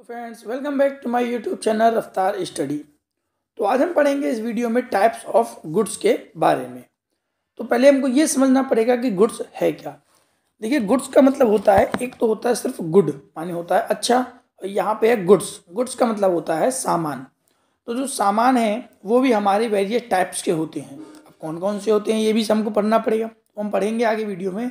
Friends, welcome back to my YouTube channel Raftaar study. तो आज हम पढ़ेंगे इस वीडियो में टाइप्स ऑफ गुड्स के बारे में। तो पहले हमको ये समझना पड़ेगा कि गुड्स है क्या। देखिए, गुड्स का मतलब होता है, एक तो होता है सिर्फ गुड माने होता है अच्छा, और यहाँ पे है गुड्स। गुड्स का मतलब होता है सामान। तो जो सामान है वो भी हमारे वेरियस टाइप्स के होते हैं। अब कौन कौन से होते हैं ये भी हमको पढ़ना पड़ेगा, तो हम पढ़ेंगे आगे वीडियो में।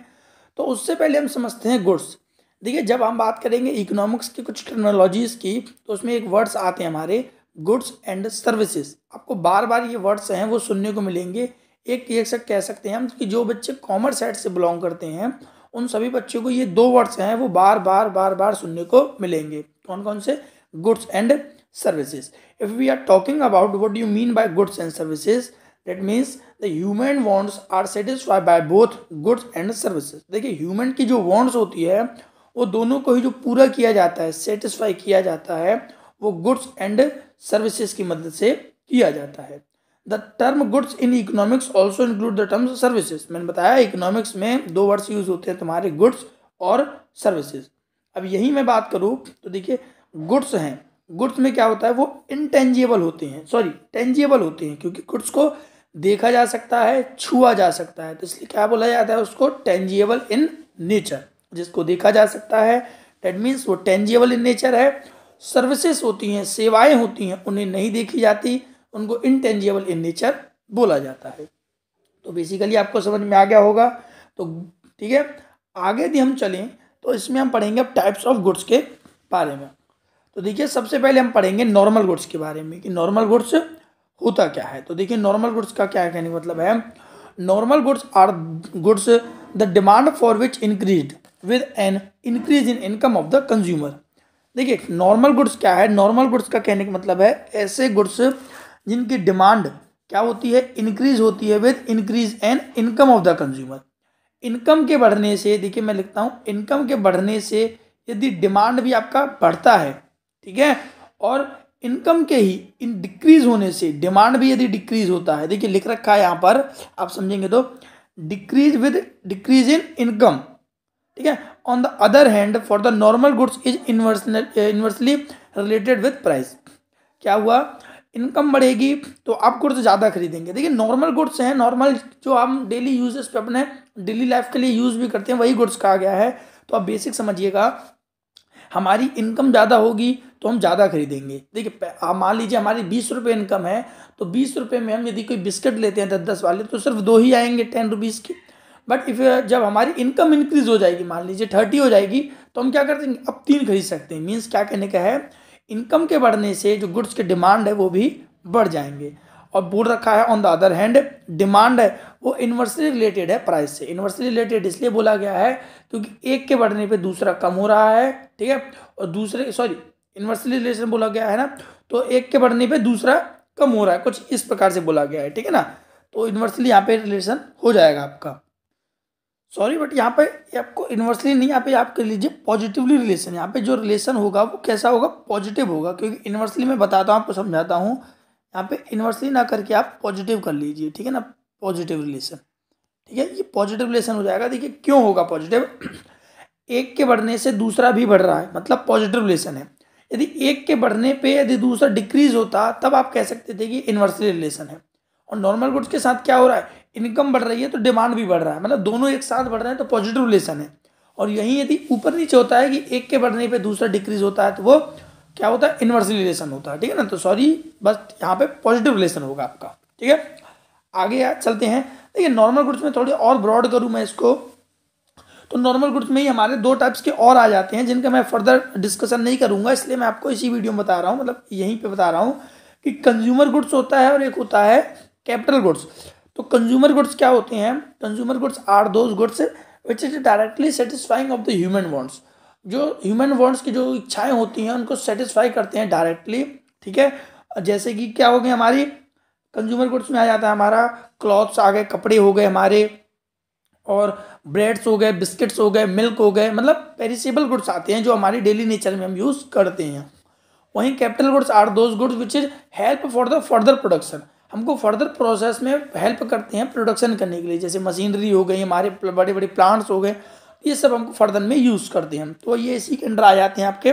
तो उससे पहले हम समझते हैं गुड्स। देखिए, जब हम बात करेंगे इकोनॉमिक्स की कुछ टेक्नोलॉजीज़ की, तो उसमें एक वर्ड्स आते हैं हमारे गुड्स एंड सर्विसेज। आपको बार बार ये वर्ड्स हैं वो सुनने को मिलेंगे। एक कह सकते हैं हम कि जो बच्चे कॉमर्स साइड से बिलोंग करते हैं उन सभी बच्चों को ये दो वर्ड्स हैं वो बार बार सुनने को मिलेंगे। कौन कौन से? Goods and services. If we are talking about what do you mean by goods and services, that means the human wants are satisfied by both goods and services. देखिए, ह्यूमन की जो वांट्स होती है वो दोनों को ही जो पूरा किया जाता है, सेटिस्फाई किया जाता है, वो गुड्स एंड सर्विसेज की मदद से किया जाता है। The term goods in economics also include the term services. मैंने बताया इकोनॉमिक्स में दो वर्ड्स यूज होते हैं तुम्हारे, गुड्स और सर्विसेज। अब यही मैं बात करूँ तो देखिए, गुड्स हैं, गुड्स में क्या होता है वो टेंजिबल होते हैं, क्योंकि गुड्स को देखा जा सकता है, छुआ जा सकता है, तो इसलिए क्या बोला जाता है उसको? Tangible in nature. जिसको देखा जा सकता है दैट मीन्स वो टेंजिबल इन नेचर है। सर्विसेज होती हैं, सेवाएं होती हैं, उन्हें नहीं देखी जाती, उनको इनटेंजिबल इन नेचर बोला जाता है। तो बेसिकली आपको समझ में आ गया होगा। तो ठीक है, आगे यदि हम चलें तो इसमें हम पढ़ेंगे अब टाइप्स ऑफ गुड्स के बारे में। तो देखिए, सबसे पहले हम पढ़ेंगे नॉर्मल गुड्स के बारे में कि नॉर्मल गुड्स होता क्या है। तो देखिए, नॉर्मल गुड्स का क्या कहने का मतलब है? Normal goods are goods the demand for which increased with an increase in income of the consumer. देखिए, नॉर्मल गुड्स क्या है? नॉर्मल गुड्स का कहने का मतलब है ऐसे गुड्स जिनकी डिमांड क्या होती है? इंक्रीज होती है with increase an income of the consumer. Income के बढ़ने से, देखिए मैं लिखता हूँ, इनकम के बढ़ने से यदि डिमांड भी आपका बढ़ता है, ठीक है, और इनकम के ही इन डिक्रीज होने से डिमांड भी यदि डिक्रीज होता है, देखिए लिख रखा है यहाँ पर, आप समझेंगे तो, decrease with decrease in income, ठीक है। On the other hand for the normal goods is inversely related with price. क्या हुआ? इनकम बढ़ेगी तो आप गुड्स ज़्यादा खरीदेंगे। देखिए, नॉर्मल गुड्स हैं, नॉर्मल जो हम डेली यूजेस पे अपने डेली लाइफ के लिए यूज़ भी करते हैं, वही गुड्स कहा गया है। तो आप बेसिक समझिएगा, हमारी इनकम ज़्यादा होगी तो हम ज़्यादा खरीदेंगे। देखिए, आप मान लीजिए हमारी 20 रुपये इनकम है, तो 20 रुपये में हम यदि कोई बिस्किट लेते हैं 10-10 वाले, तो सिर्फ 2 ही आएंगे 10 रुपीज़ के। बट इफ जब हमारी इनकम इंक्रीज हो जाएगी, मान लीजिए 30 हो जाएगी, तो हम क्या कर देंगे? अब 3 खरीद सकते हैं। मीन्स क्या कहने का है? इनकम के बढ़ने से जो गुड्स के डिमांड है वो भी बढ़ जाएंगे। और बोल रखा है on the other hand, demand है वो इन्वर्सली रिलेटेड है प्राइस से। इन्वर्सली रिलेटेड इसलिए बोला गया है क्योंकि एक के बढ़ने पे दूसरा कम हो रहा है, ठीक है, और दूसरे इन्वर्सली रिलेशन बोला गया है ना, तो एक के बढ़ने पे दूसरा कम हो रहा है, कुछ इस प्रकार से बोला गया है, ठीक है ना। तो इन्वर्सली यहाँ पे रिलेशन हो जाएगा आपका, बट यहाँ पे आपको इन्वर्सली नहीं, यहाँ पे आप कर लीजिए पॉजिटिवली रिलेशन। यहाँ पे जो रिलेशन होगा वो कैसा होगा? पॉजिटिव होगा, क्योंकि इन्वर्सली मैं बताता हूँ, आपको समझाता हूँ। यहाँ पे इन्वर्सली ना करके आप पॉजिटिव कर लीजिए, ठीक है ना, पॉजिटिव रिलेशन, ठीक है, ये पॉजिटिव रिलेशन हो जाएगा। देखिए क्यों होगा पॉजिटिव? एक के बढ़ने से दूसरा भी बढ़ रहा है, मतलब पॉजिटिव रिलेशन है। यदि एक के बढ़ने पे यदि दूसरा डिक्रीज होता तब आप कह सकते थे कि इन्वर्सली रिलेशन है। और नॉर्मल गुड्स के साथ क्या हो रहा है? इनकम बढ़ रही है तो डिमांड भी बढ़ रहा है, मतलब दोनों एक साथ बढ़ रहे हैं, तो पॉजिटिव रिलेशन है। और यही यदि ऊपर नीचे होता है कि एक के बढ़ने पे दूसरा डिक्रीज होता है, तो वो क्या होता है? इन्वर्सली रिलेशन होता है, ठीक है ना। तो बस यहाँ पे पॉजिटिव रिलेशन होगा आपका, ठीक है। आगे चलते हैं। देखिए, नॉर्मल गुड्स में थोड़ी और ब्रॉड करूँ मैं इसको, तो नॉर्मल गुड्स में ही हमारे 2 टाइप्स के और आ जाते हैं, जिनका मैं फर्दर डिस्कशन नहीं करूंगा, इसलिए मैं आपको इसी वीडियो में बता रहा हूँ, मतलब यहीं पे बता रहा हूँ कि कंज्यूमर गुड्स होता है और एक होता है कैपिटल गुड्स। तो कंज्यूमर गुड्स क्या होते हैं? Consumer goods are those goods which is directly satisfying of the human wants. जो ह्यूमन वांट्स की जो इच्छाएं होती हैं उनको सेटिस्फाई करते हैं डायरेक्टली, ठीक है। जैसे कि क्या हो गया, हमारी कंज्यूमर गुड्स में आ जाता है हमारा क्लॉथ्स आ गए, कपड़े हो गए हमारे, और ब्रेड्स हो गए, बिस्किट्स हो गए, मिल्क हो गए, मतलब पेरिसेबल गुड्स आते हैं जो हमारी डेली नेचर में हम यूज़ करते हैं। वहीं capital goods are those goods which is help for the further production. हमको फर्दर प्रोसेस में हेल्प करते हैं प्रोडक्शन करने के लिए, जैसे मशीनरी हो गई, हमारे बड़े बड़े प्लांट्स हो गए, ये सब हमको फर्दर में यूज़ करते हैं। तो ये इसी के अंडर आ जाते हैं आपके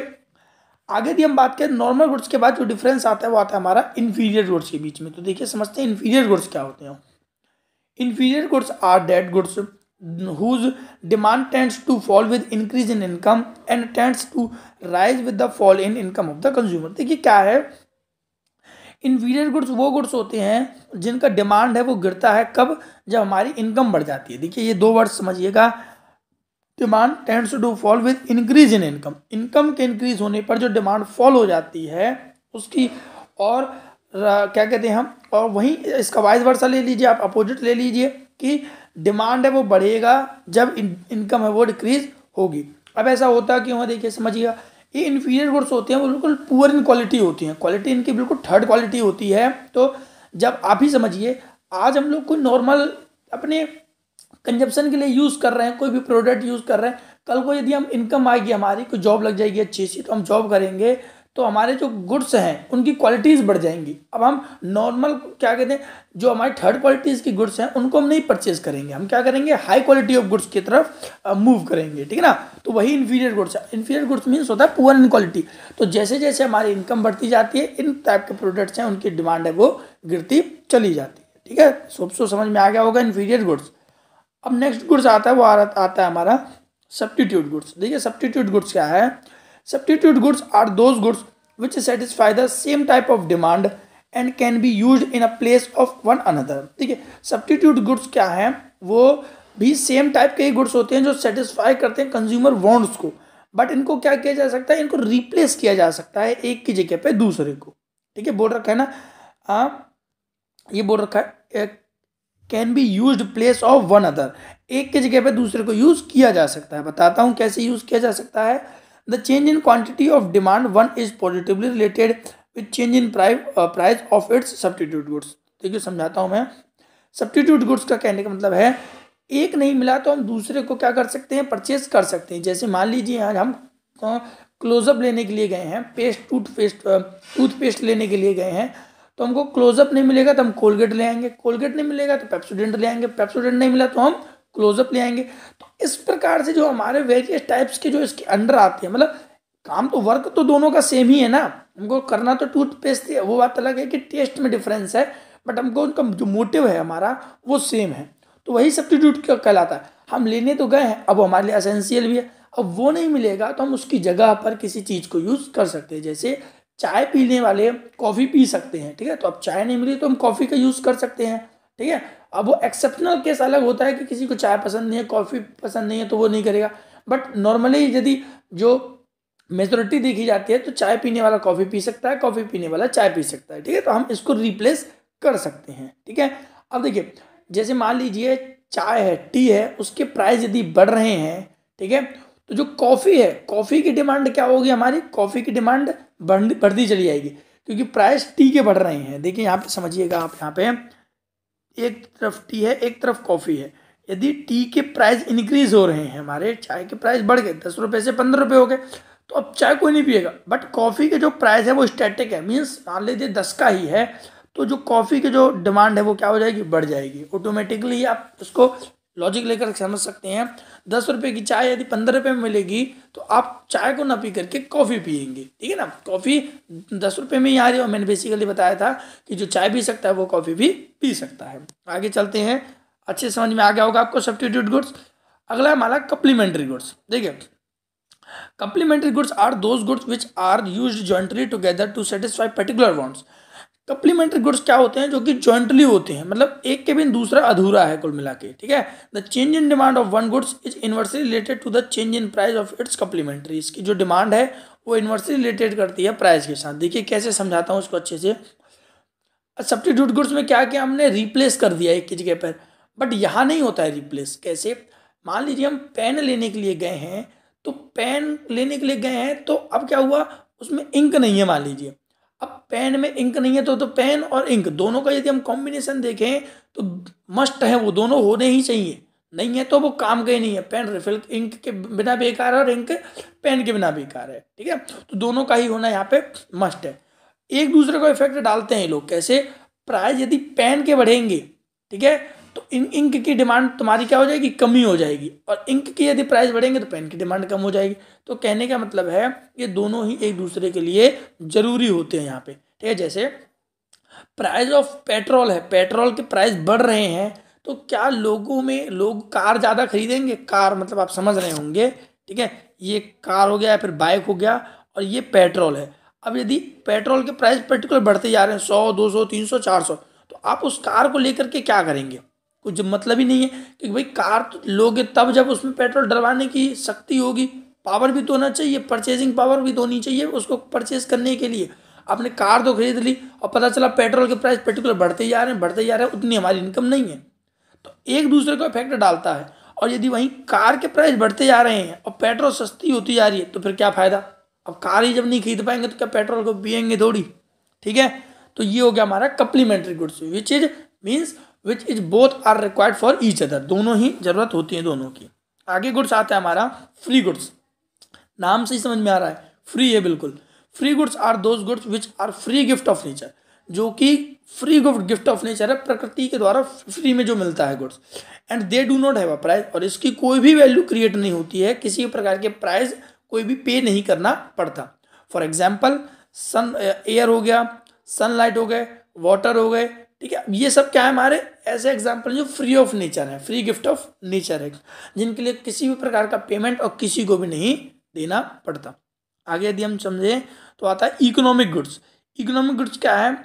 आगे यदि हम बात करें नॉर्मल गुड्स के बाद जो डिफरेंस आता है वो आता है हमारा इन्फीरियर गुड्स के बीच में। तो देखिए समझते हैं इन्फीरियर गुड्स क्या होते हैं। Inferior goods are that goods whose demand tends to fall with increase in income and tends to rise with the fall in income of the consumer। देखिए क्या है, इन्फीरियर गुड्स वो गुड्स होते हैं जिनका डिमांड है वो गिरता है कब, जब हमारी इनकम बढ़ जाती है। देखिए ये दो वर्ड समझिएगा, demand tends to fall with increase in income, income के इंक्रीज होने पर जो डिमांड फॉल हो जाती है उसकी, और क्या कहते हैं हम, और वहीं इसका वाइस वर्सा ले लीजिए आप, अपोजिट ले लीजिए कि डिमांड है वो बढ़ेगा जब इनकम है वो डिक्रीज होगी। अब ऐसा होता क्यों है, देखिए समझिएगा, ये इन्फीरियर गुड्स होते हैं वो बिल्कुल पुअर इन क्वालिटी होती हैं, क्वालिटी इनकी बिल्कुल थर्ड क्वालिटी होती है। तो जब आप ही समझिए, आज हम लोग कोई नॉर्मल अपने कंजप्शन के लिए यूज़ कर रहे हैं, कोई भी प्रोडक्ट यूज़ कर रहे हैं, कल को यदि हम इनकम आएगी हमारी, कोई जॉब लग जाएगी अच्छी सी, तो हम जॉब करेंगे तो हमारे जो गुड्स हैं उनकी क्वालिटीज़ बढ़ जाएंगी। अब हम नॉर्मल क्या कहते हैं, जो हमारी थर्ड क्वालिटीज़ की गुड्स हैं उनको हम नहीं परचेज करेंगे, हम क्या करेंगे, हाई क्वालिटी ऑफ गुड्स की तरफ मूव करेंगे, ठीक है ना। तो वही इन्फीरियर गुड्स है। इन्फीरियर गुड्स मीन्स होता है पुअर इन क्वालिटी। तो जैसे जैसे हमारी इनकम बढ़ती जाती है, इन टाइप के प्रोडक्ट्स हैं उनकी डिमांड है वो गिरती चली जाती है, ठीक है। सो समझ में आ गया होगा इन्फीरियर गुड्स। अब नेक्स्ट गुड्स आता है, वो आता है हमारा सब्स्टिट्यूट गुड्स। देखिए सब्स्टिट्यूट गुड्स क्या है, substitute goods are those goods which satisfy the same type of demand and can be used in a place of one another। ठीक है, सब्स्टिट्यूट गुड्स क्या है, वो भी सेम टाइप के गुड्स होते हैं जो सेटिस्फाई करते हैं कंज्यूमर वांट्स को, बट इनको क्या किया जा सकता है, इनको रिप्लेस किया जा सकता है एक की जगह पे दूसरे को। ठीक है, बोल रखा है ना, ये बोल रखा है can be used place of one other, एक की जगह पे दूसरे को यूज किया जा सकता है। बताता हूँ कैसे यूज किया जा सकता है। The change in quantity of demand one is positively related with change in price of it's substitute goods. देखिए समझाता हूँ मैं, सब्स्टिट्यूट गुड्स का कहने का मतलब है एक नहीं मिला तो हम दूसरे को क्या कर सकते हैं, परचेज कर सकते हैं। जैसे मान लीजिए आज हम क्लोजअप लेने के लिए गए हैं, टूथपेस्ट लेने के लिए गए हैं, तो हमको क्लोजअप नहीं मिलेगा तो हम कोलगेट ले आएंगे, कोलगेट नहीं मिलेगा तो पेप्सोडेंट ले आएंगे, पेप्सोडेंट नहीं मिला तो हम क्लोजअप ले आएंगे। तो इस प्रकार से जो हमारे वेरियस टाइप्स के जो इसके अंडर आते हैं, मतलब काम तो वर्क तो दोनों का सेम ही है ना, हमको करना तो टूथपेस्ट है, वो बात अलग है कि टेस्ट में डिफरेंस है, बट हमको उनका जो मोटिव है हमारा वो सेम है। तो वही सब्स्टिट्यूट कहलाता है। हम लेने तो गए हैं, अब हमारे लिए एसेंशियल भी है, अब वो नहीं मिलेगा तो हम उसकी जगह पर किसी चीज़ को यूज़ कर सकते हैं। जैसे चाय पीने वाले कॉफ़ी पी सकते हैं, ठीक है, तो अब चाय नहीं मिली तो हम कॉफ़ी का यूज़ कर सकते हैं, ठीक है। अब वो एक्सेप्शनल केस अलग होता है कि किसी को चाय पसंद नहीं है, कॉफ़ी पसंद नहीं है, तो वो नहीं करेगा। बट नॉर्मली यदि जो मेजोरिटी देखी जाती है तो चाय पीने वाला कॉफ़ी पी सकता है, कॉफ़ी पीने वाला चाय पी सकता है, ठीक है। तो हम इसको रिप्लेस कर सकते हैं, ठीक है। अब देखिए जैसे मान लीजिए चाय है, टी है, उसके प्राइस यदि बढ़ रहे हैं, ठीक है, तो जो कॉफ़ी है, कॉफ़ी की डिमांड क्या होगी, हमारी कॉफ़ी की डिमांड बढ़ती चली जाएगी क्योंकि प्राइस टी के बढ़ रहे हैं। देखिए यहाँ पे समझिएगा आप, यहाँ पे एक तरफ टी है एक तरफ कॉफ़ी है, यदि टी के प्राइस इंक्रीज हो रहे हैं, हमारे चाय के प्राइस बढ़ गए, 10 रुपये से 15 रुपये हो गए, तो अब चाय कोई नहीं पिएगा। बट कॉफ़ी के जो प्राइस है वो स्टैटिक है, मीन्स मान लीजिए 10 का ही है, तो जो कॉफ़ी की जो डिमांड है वो क्या हो जाएगी, बढ़ जाएगी ऑटोमेटिकली। आप उसको लॉजिक लेकर समझ सकते हैं। 10 रुपये की चाय यदि 15 रुपये में मिलेगी तो आप चाय को ना पी करके कॉफ़ी पियेंगे, ठीक है ना। कॉफ़ी 10 रुपये में ही आ रही है, और मैंने बेसिकली बताया था कि जो चाय पी सकता है वो कॉफ़ी भी पी सकता है। आगे चलते हैं, अच्छे समझ में आ गया होगा आपको सब्स्टिट्यूट गुड्स। अगला हमारा कप्लीमेंट्री गुड्स। देखिए complementary goods are those goods which are used jointly together to satisfy particular wants. Complementary goods क्या होते हैं, जो कि जॉइंटली होते हैं, मतलब एक के बिन दूसरा अधूरा है कुल मिला के, ठीक है। The change in demand of one goods is inversely related to the change in price of its complementary. इसकी जो डिमांड है वो इनवर्सली रिलेटेड करती है प्राइस के साथ। देखिए कैसे समझाता हूँ इसको अच्छे से। सब्स्टिट्यूट गुड्स में क्या किया हमने, रिप्लेस कर दिया एक की जगह पर, बट यहाँ नहीं होता है रिप्लेस। कैसे, मान लीजिए हम पेन लेने के लिए गए हैं, तो पेन लेने के लिए गए हैं तो अब क्या हुआ, उसमें इंक नहीं है मान लीजिए। अब पेन में इंक नहीं है तो पेन और इंक दोनों का यदि हम कॉम्बिनेशन देखें तो मस्ट है, वो दोनों होने ही चाहिए, नहीं है तो वो काम का ही नहीं है। पेन रिफिल इंक के बिना बेकार है और इंक पेन के बिना बेकार है, ठीक है। तो दोनों का ही होना यहाँ पे मस्ट है। एक दूसरे को इफेक्ट डालते हैं ये लोग, कैसे, प्राइस यदि पेन के बढ़ेंगे, ठीक है, तो इंक की डिमांड तुम्हारी क्या हो जाएगी, कमी हो जाएगी, और इंक की यदि प्राइस बढ़ेंगे तो पेन की डिमांड कम हो जाएगी। तो कहने का मतलब है ये दोनों ही एक दूसरे के लिए जरूरी होते हैं यहाँ पे, ठीक है। जैसे प्राइस ऑफ पेट्रोल है, पेट्रोल के प्राइस बढ़ रहे हैं तो क्या लोगों में लोग कार ज़्यादा खरीदेंगे, कार मतलब आप समझ रहे होंगे, ठीक है। ये कार हो गया, फिर बाइक हो गया, और ये पेट्रोल है। अब यदि पेट्रोल के प्राइस पर्टिकुलर बढ़ते जा रहे हैं 100, 200, 300, 400, तो आप उस कार को लेकर के क्या करेंगे, कुछ मतलब ही नहीं है। क्योंकि भाई कार तो लोगे तब जब उसमें पेट्रोल डलवाने की शक्ति होगी, पावर भी तो होना चाहिए, परचेजिंग पावर भी तो होनी चाहिए उसको परचेज करने के लिए। आपने कार तो खरीद ली और पता चला पेट्रोल के प्राइस पर्टिकुलर बढ़ते जा रहे हैं, बढ़ते जा रहे हैं, उतनी हमारी इनकम नहीं है, तो एक दूसरे को इफेक्ट डालता है। और यदि वहीं कार के प्राइस बढ़ते जा रहे हैं और पेट्रोल सस्ती होती जा रही है तो फिर क्या फायदा। अब कार ही जब नहीं खरीद पाएंगे तो क्या पेट्रोल को पियेंगे थोड़ी, ठीक है। तो ये हो गया हमारा complementary goods, which is both are required for each other, दोनों ही जरूरत होती है दोनों की। आगे गुड्स आता है हमारा फ्री गुड्स। नाम से ही समझ में आ रहा है फ्री है, बिल्कुल। Free goods are those goods which are free gift of nature, जो कि फ्री गिफ्ट ऑफ नेचर है, प्रकृति के द्वारा फ्री में जो मिलता है goods. And they do not have a price, और इसकी कोई भी वैल्यू क्रिएट नहीं होती है, किसी प्रकार के प्राइस कोई भी पे नहीं करना पड़ता। फॉर एग्जाम्पल सन एयर हो गया, सनलाइट हो गए, वाटर हो गए, ठीक है। ये सब क्या है हमारे ऐसे एग्जाम्पल जो फ्री ऑफ नेचर है, फ्री गिफ्ट ऑफ नेचर है, जिनके लिए किसी भी प्रकार का पेमेंट और किसी को भी नहीं देना पड़ता। आगे यदि हम समझे तो आता है इकोनॉमिक गुड्स। इकोनॉमिक गुड्स क्या है,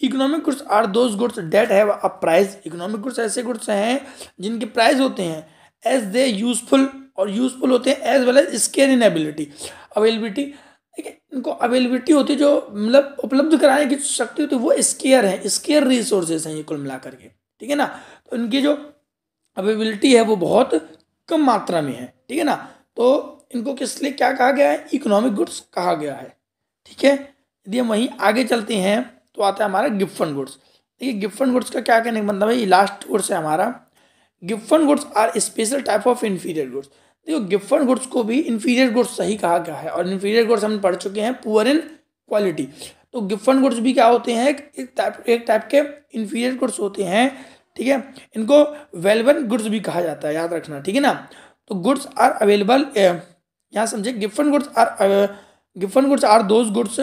economic goods are those goods that have a price. Economic goods ऐसे गुड्स हैं जिनके प्राइस होते हैं एज दे यूजफुल, और यूजफुल होते हैं as well as scarce in ability, availability, ठीक है। इनको अवेलेबिलिटी होती है, जो मतलब उपलब्ध कराने की शक्ति होती है, वो स्केयर है, स्केयर रिसोर्सेज हैं ये कुल मिला करके, ठीक है ना। तो इनकी जो अवेलेबिलिटी है वो बहुत कम मात्रा में है, ठीक है ना। तो इनको किस लिए क्या कहा गया है, इकोनॉमिक गुड्स कहा गया है, ठीक है। यदि हम वहीं आगे चलते हैं तो आता है हमारा गिफ्ट फंड गुड्स। देखिए गिफ्ट फंड गुड्स का क्या कहने का मतलब है, ये लास्ट गुड्स है हमारा। गिफ्ट फंड goods are special type of inferior goods. देखो गिफ्ट फंड गुड्स को भी इन्फीरियर गुड्स सही कहा गया है, और इन्फीरियर गुड्स हम पढ़ चुके हैं पुअर इन क्वालिटी। तो गिफ्ट फंड गुड्स भी क्या होते हैं, एक टाइप के इन्फीरियर गुड्स होते हैं, ठीक है। इनको वेलवेन गुड्स भी कहा जाता है, याद रखना, ठीक है ना। तो गुड्स आर अवेलेबल, यहाँ समझे, गिफ्ट फंड goods are those goods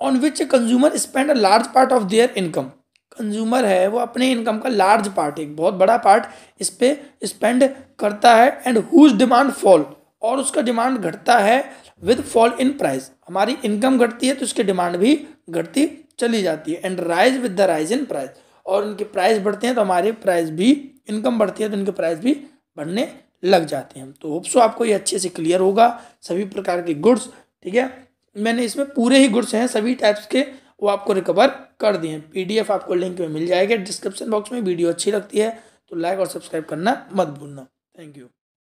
on which consumer spend a large part of their income. Consumer है वो अपने इनकम का लार्ज पार्ट, एक बहुत बड़ा पार्ट इस पे स्पेंड करता है, एंड हुज डिमांड फॉल, और उसका डिमांड घटता है विद फॉल इन प्राइस। हमारी इनकम घटती है तो उसकी डिमांड भी घटती चली जाती है, and rise with the rise in price, और उनके प्राइस बढ़ते हैं तो हमारे प्राइस भी, इनकम बढ़ती है तो उनके प्राइस भी बढ़ने लग जाते हैं। तो होप सो आपको ये अच्छे से क्लियर होगा सभी प्रकार के गुड्स, ठीक है। मैंने इसमें पूरे ही गुड्स हैं सभी टाइप्स के, वो आपको रिकवर कर दिए हैं। पीडीएफ आपको लिंक में मिल जाएगा डिस्क्रिप्शन बॉक्स में। वीडियो अच्छी लगती है तो लाइक और सब्सक्राइब करना मत भूलना। Thank you.